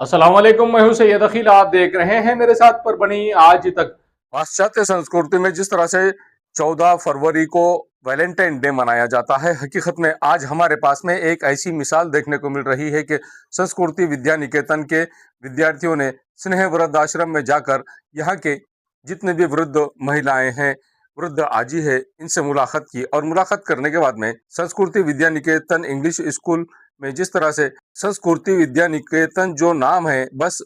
अस्सलाम वालेकुम, मैं हूं सैयद अखिल। आप देख रहे हैं मेरे साथ पर बनी आज तक। पाश्चात्य संस्कृति में जिस तरह से 14 फरवरी को वैलेंटाइन डे मनाया जाता है, हकीकत में आज हमारे पास में एक ऐसी मिसाल देखने को मिल रही है कि संस्कृति विद्या निकेतन के विद्यार्थियों ने स्नेह वृद्ध आश्रम में जाकर यहाँ के जितने भी वृद्ध महिलाएं हैं, वृद्ध आजी है, इनसे मुलाकात की और मुलाकात करने के बाद में संस्कृति विद्या निकेतन इंग्लिश स्कूल में जिस तरह से संस्कृति विद्या निकेतन जो नाम है, बस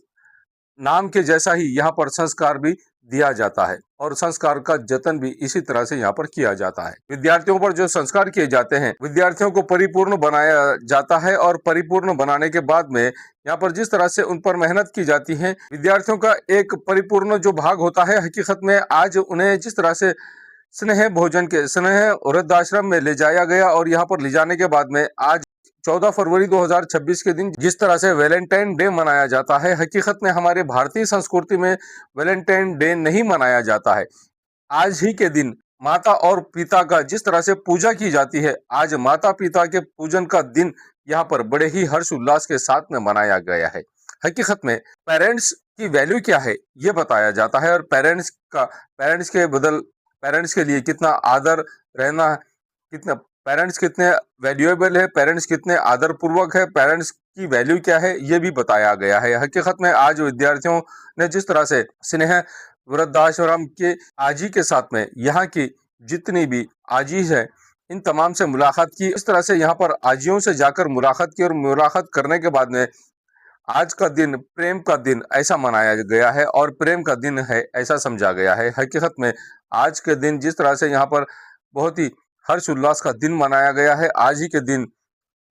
नाम के जैसा ही यहाँ पर संस्कार भी दिया जाता है और संस्कार का जतन भी इसी तरह से यहाँ पर किया जाता है। विद्यार्थियों पर जो संस्कार किए जाते हैं, विद्यार्थियों को परिपूर्ण बनाया जाता है और परिपूर्ण बनाने के बाद में यहाँ पर जिस तरह से उन पर मेहनत की जाती है, विद्यार्थियों का एक परिपूर्ण जो भाग होता है, हकीकत में आज उन्हें जिस तरह से स्नेह भोजन के स्नेह वृद्धाश्रम में ले जाया गया और यहाँ पर ले जाने के बाद में आज 14 फरवरी 2026 के दिन जिस तरह से वैलेंटाइन डे मनाया जाता है, हकीकत में हमारे भारतीय संस्कृति में वैलेंटाइन डे नहीं मनाया जाता है। आज ही के दिन माता और पिता का जिस तरह से पूजा की जाती है, आज माता पिता के पूजन का दिन यहाँ पर बड़े ही हर्ष उल्लास के साथ में मनाया गया है। हकीकत में पेरेंट्स की वैल्यू क्या है ये बताया जाता है और पेरेंट्स के लिए कितना आदर रहना, कितना पेरेंट्स कितने वैल्यूएबल है, पेरेंट्स कितने आदर पूर्वक है, पेरेंट्स की वैल्यू क्या है, ये भी बताया गया है। हकीकत में आज विद्यार्थियों ने जिस तरह से स्नेह वृद्धाश्रम के आजी के साथ में यहाँ की जितनी भी आजीज है, इन तमाम से मुलाकात की। इस तरह से यहाँ पर आजियों से जाकर मुलाकात की और मुलाकात करने के बाद में आज का दिन प्रेम का दिन ऐसा मनाया गया है और प्रेम का दिन है ऐसा समझा गया है। हकीकत में आज के दिन जिस तरह से यहाँ पर बहुत ही हर्ष उल्लास का दिन मनाया गया है, आज ही के दिन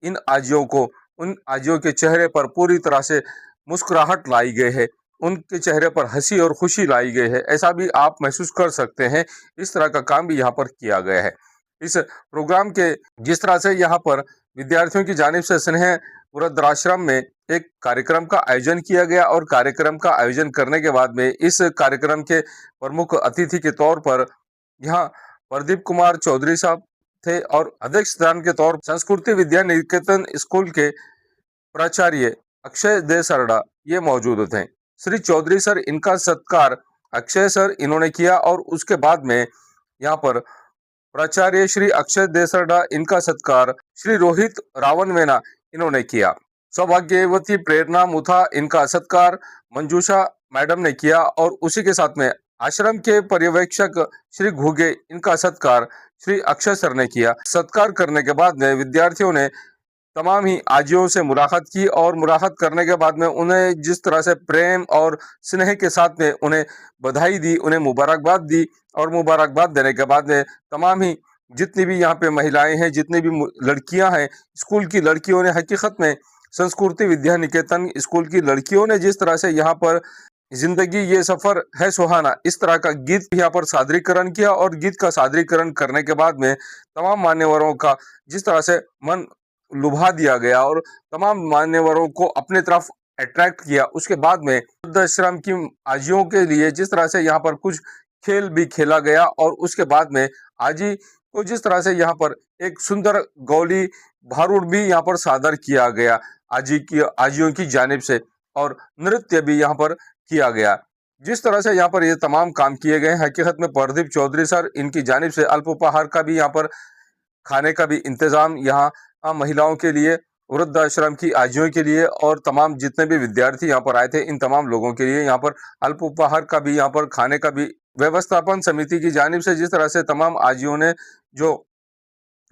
इन आजियों को, उन आजियों के चेहरे पर पूरी तरह से मुस्कुराहट लाई गई है, उनके चेहरे पर हंसी और खुशी लाई गई है, ऐसा भी आप महसूस कर सकते हैं। इस तरह का काम भी यहाँ पर किया गया है। इस प्रोग्राम के जिस तरह से यहाँ पर विद्यार्थियों की जानिब से स्नेह वृद्धाश्रम में एक कार्यक्रम का आयोजन किया गया और कार्यक्रम का आयोजन करने के बाद में इस कार्यक्रम के प्रमुख अतिथि के तौर पर यहाँ प्रदीप कुमार चौधरी साहब थे और अध्यक्ष स्थान के तौर पर संस्कृति विद्या निकेतन स्कूल के प्राचार्य अक्षय दे सरडा ये मौजूद थे। श्री चौधरी सर, इनका सत्कार अक्षय सर इन्होंने किया और उसके बाद में यहाँ पर प्राचार्य श्री अक्षय देसरडा, इनका सत्कार श्री रोहित रावणवेना इन्होंने किया। सौभाग्यवती प्रेरणा मुथा, इनका सत्कार मंजूषा मैडम ने किया और उसी के साथ में आश्रम के पर्यवेक्षक श्री घुगे, इनका सत्कार श्री अक्षय सर ने किया। सत्कार करने के बाद में विद्यार्थियों ने तमाम ही आजियों से मुलाकात की और मुलाकात करने के बाद में उन्हें जिस तरह से प्रेम और स्नेह के साथ में उन्हें बधाई दी, उन्हें मुबारकबाद दी और मुबारकबाद देने के बाद में तमाम ही जितनी भी यहाँ पे महिलाएं हैं, जितनी भी लड़कियां हैं, स्कूल की लड़कियों ने, हकीकत में संस्कृति विद्या निकेतन स्कूल की लड़कियों ने जिस तरह से यहाँ पर जिंदगी ये सफर है सुहाना, इस तरह का गीत यहाँ पर सादरीकरण किया और गीत का सादरीकरण करने के बाद में तमाम मान्यवरों का जिस तरह से मन लुभा दिया गया और तमाम मान्यवरों को अपने तरफ अट्रैक्ट किया। उसके बाद में वृद्धाश्रम की आजियों के लिए जिस तरह से यहाँ पर कुछ खेल भी खेला गया और उसके बाद में आजी को जिस तरह से यहाँ पर एक सुंदर गौली भारूड भी यहाँ पर सादर किया गया आजियों की जानिब से और नृत्य भी यहाँ पर किया गया। जिस तरह से यहाँ पर ये तमाम काम किए गए, हकीकत में प्रदीप चौधरी सर, इनकी जानिब से अल्पोपहार का भी यहाँ पर खाने का भी इंतजाम यहाँ महिलाओं के लिए, वृद्धाश्रम की आजियों के लिए और तमाम जितने भी विद्यार्थी यहाँ पर आए थे, इन तमाम लोगों के लिए यहाँ पर अल्पोपहार का भी, यहाँ पर खाने का भी व्यवस्थापन समिति की जानिब से जिस तरह से तमाम आजियों ने जो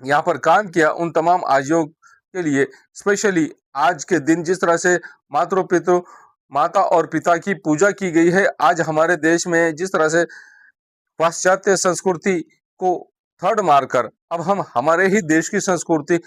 यहाँ पर काम किया, उन तमाम आजियों के लिए स्पेशली आज के दिन जिस तरह से माता और पिता की पूजा की गई है, आज हमारे देश में जिस तरह से पाश्चात्य संस्कृति को थर्ड मारकर अब हम हमारे ही देश की संस्कृति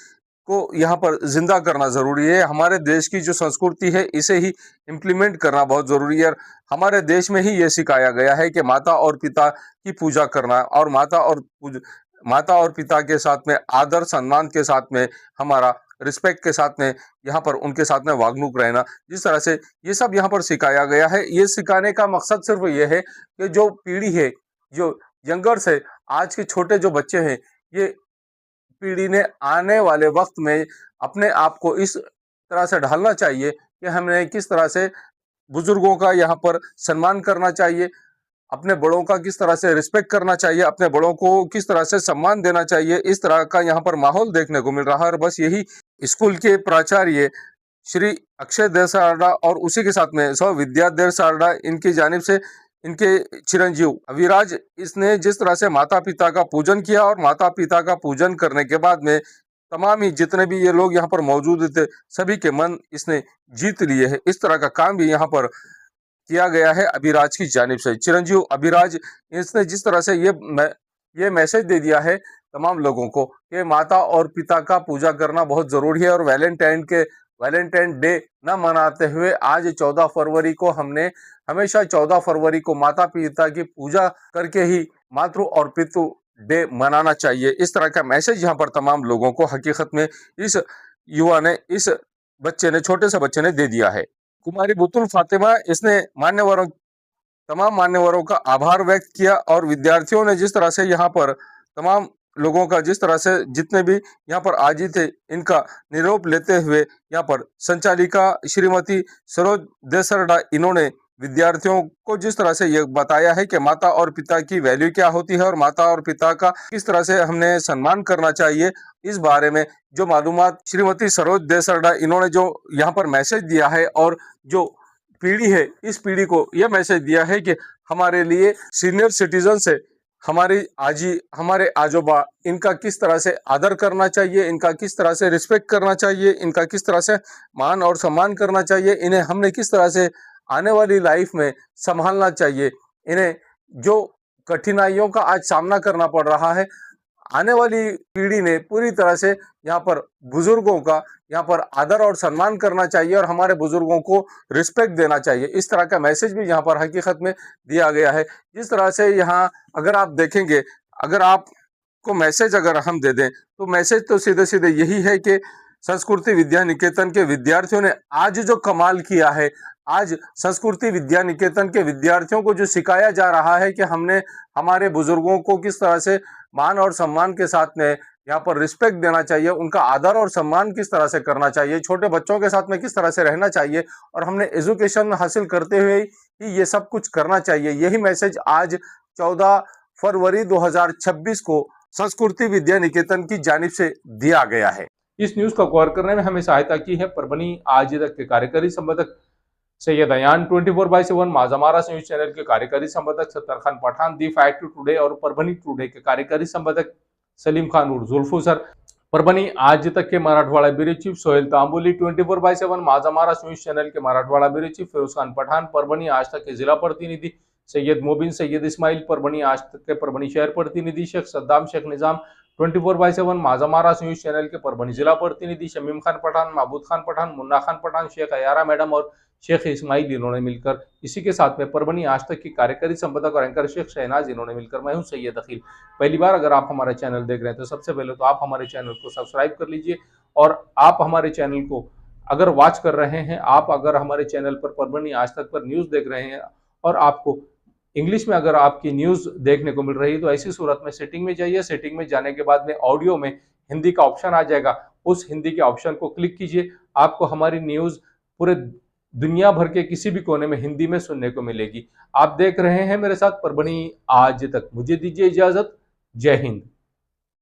को यहाँ पर जिंदा करना जरूरी है। हमारे देश की जो संस्कृति है इसे ही इम्प्लीमेंट करना बहुत जरूरी है। हमारे देश में ही ये सिखाया गया है कि माता और पिता की पूजा करना और माता और पिता के साथ में आदर सम्मान के साथ में हमारा रिस्पेक्ट के साथ में यहाँ पर उनके साथ में वागणूक रहना, जिस तरह से ये सब यहाँ पर सिखाया गया है। ये सिखाने का मकसद सिर्फ ये है कि जो पीढ़ी है, जो यंगर्स है, आज के छोटे जो बच्चे हैं, ये पीढ़ी ने आने वाले वक्त में अपने आप को इस तरह से ढालना चाहिए कि हमने किस तरह से बुजुर्गों का यहाँ पर सम्मान करना चाहिए, अपने बड़ों का किस तरह से रिस्पेक्ट करना चाहिए, अपने बड़ों को किस तरह से सम्मान देना चाहिए, इस तरह का यहाँ पर माहौल देखने को मिल रहा है। और बस यही स्कूल के प्राचार्य श्री अक्षय देव सारडा और उसी के साथ में सौ विद्यादेव सारडा इनकी जानिब से इनके चिरंजीव अविराज इसने जिस तरह से माता पिता का पूजन किया और माता पिता का पूजन करने के बाद में तमाम ही जितने भी ये लोग यहाँ पर मौजूद थे सभी के मन इसने जीत लिए हैं। इस तरह का काम भी यहाँ पर किया गया है अभिराज की जानिब से। चिरंजीव अभिराज इसने जिस तरह से ये मैसेज दे दिया है तमाम लोगों को कि माता और पिता का पूजा करना बहुत जरूरी है और वैलेंटाइन डे न मनाते हुए आज 14 फरवरी को हमने हमेशा 14 फरवरी को माता पिता की पूजा करके ही मातृ और पितृ डे मनाना चाहिए। इस तरह का मैसेज यहाँ पर तमाम लोगों को हकीकत में इस युवा ने, इस बच्चे ने, छोटे से बच्चे ने दे दिया है। कुमारी बुतुल फातिमा इसने तमाम मान्यवरों का आभार व्यक्त किया और विद्यार्थियों ने जिस तरह से यहाँ पर तमाम लोगों का जिस तरह से जितने भी यहाँ पर आजी थे इनका निरोप लेते हुए यहाँ पर संचालिका श्रीमती सरोज देसरडा इन्होंने विद्यार्थियों को जिस तरह से ये बताया है कि माता और पिता की वैल्यू क्या होती है और माता और पिता का किस तरह से हमने सम्मान करना चाहिए, इस बारे में जो मालूमात श्रीमती सरोज देसरडा इन्होंने जो यहाँ पर मैसेज दिया है और जो पीढ़ी है इस पीढ़ी को यह मैसेज दिया है कि हमारे लिए सीनियर सिटीजन से हमारी आजी, हमारे आजोबा, इनका किस तरह से आदर करना चाहिए, इनका किस तरह से रिस्पेक्ट करना चाहिए, इनका किस तरह से मान और सम्मान करना चाहिए, इन्हें हमने किस तरह से आने वाली लाइफ में संभालना चाहिए, इन्हें जो कठिनाइयों का आज सामना करना पड़ रहा है आने वाली पीढ़ी ने पूरी तरह से यहाँ पर बुजुर्गों का यहाँ पर आदर और सम्मान करना चाहिए और हमारे बुजुर्गों को रिस्पेक्ट देना चाहिए। इस तरह का मैसेज भी यहाँ पर हकीकत में दिया गया है। जिस तरह से यहाँ अगर आप देखेंगे, अगर आपको मैसेज अगर हम दे दें तो मैसेज तो सीधे सीधे यही है कि संस्कृति विद्या निकेतन के विद्यार्थियों ने आज जो कमाल किया है, आज संस्कृति विद्या निकेतन के विद्यार्थियों को जो सिखाया जा रहा है कि हमने हमारे बुजुर्गों को किस तरह से मान और सम्मान के साथ में यहाँ पर रिस्पेक्ट देना चाहिए, उनका आदर और सम्मान किस तरह से करना चाहिए, छोटे बच्चों के साथ में किस तरह से रहना चाहिए और हमने एजुकेशन हासिल करते हुए ही ये सब कुछ करना चाहिए। यही मैसेज आज 14 फरवरी 2026 को संस्कृति विद्या निकेतन की जानिब से दिया गया है। इस न्यूज को कवर करने में हमें सहायता की है परभनी आज तक के कार्यकारी संपादक सैयद अयान, 24/7 माजामारा न्यूज चैनल के कार्यकारी संपादक Sattar Khan Pathan, the fact today और परभनी टुडे के कार्यकारी संपादक सलीम खान उर्फ जुल्फू सर, परभनी आज तक के मराठवाड़ा ब्यूरो चीफ सोहेल तांबोली, 24/7 माजामारा न्यूज चैनल के मराठवाड़ा ब्यूरो चीफ फिरोज खान पठान, परभनी आज तक के जिला प्रतिनिधि सैयद मोबिन सैयद इस्माइल, परभनी आज तक के परभनी शहर प्रतिनिधि शेख सद्दाम शेख निजाम, 24/7 माजामारा न्यूज चैनल के परभनी जिला प्रतिनिधि शमीम खान पठान, महबूद खान पठान, मुन्ना खान पठान, शेख अयारा मैडम और शेख इस्माइल इन्होंने मिलकर, इसी के साथ में परभनी आज तक की कार्यकारी संपादक और एंकर शेख शहनाज इन्होंने मिलकर, मैं हूं सैयद अखिल। पहली बार अगर आप हमारे चैनल देख रहे हैं तो सबसे पहले तो आप हमारे चैनल को सब्सक्राइब कर लीजिए और आप हमारे चैनल को अगर वॉच कर रहे हैं, आप अगर हमारे चैनल पर परभनी आज तक पर न्यूज देख रहे हैं और आपको इंग्लिश में अगर आपकी न्यूज देखने को मिल रही है तो ऐसी सूरत में सेटिंग में जाइए, सेटिंग में जाने के बाद में ऑडियो में हिंदी का ऑप्शन आ जाएगा, उस हिंदी के ऑप्शन को क्लिक कीजिए, आपको हमारी न्यूज पूरे दुनिया भर के किसी भी कोने में हिंदी में सुनने को मिलेगी। आप देख रहे हैं मेरे साथ परभनी आज तक। मुझे दीजिए इजाजत। जय हिंद।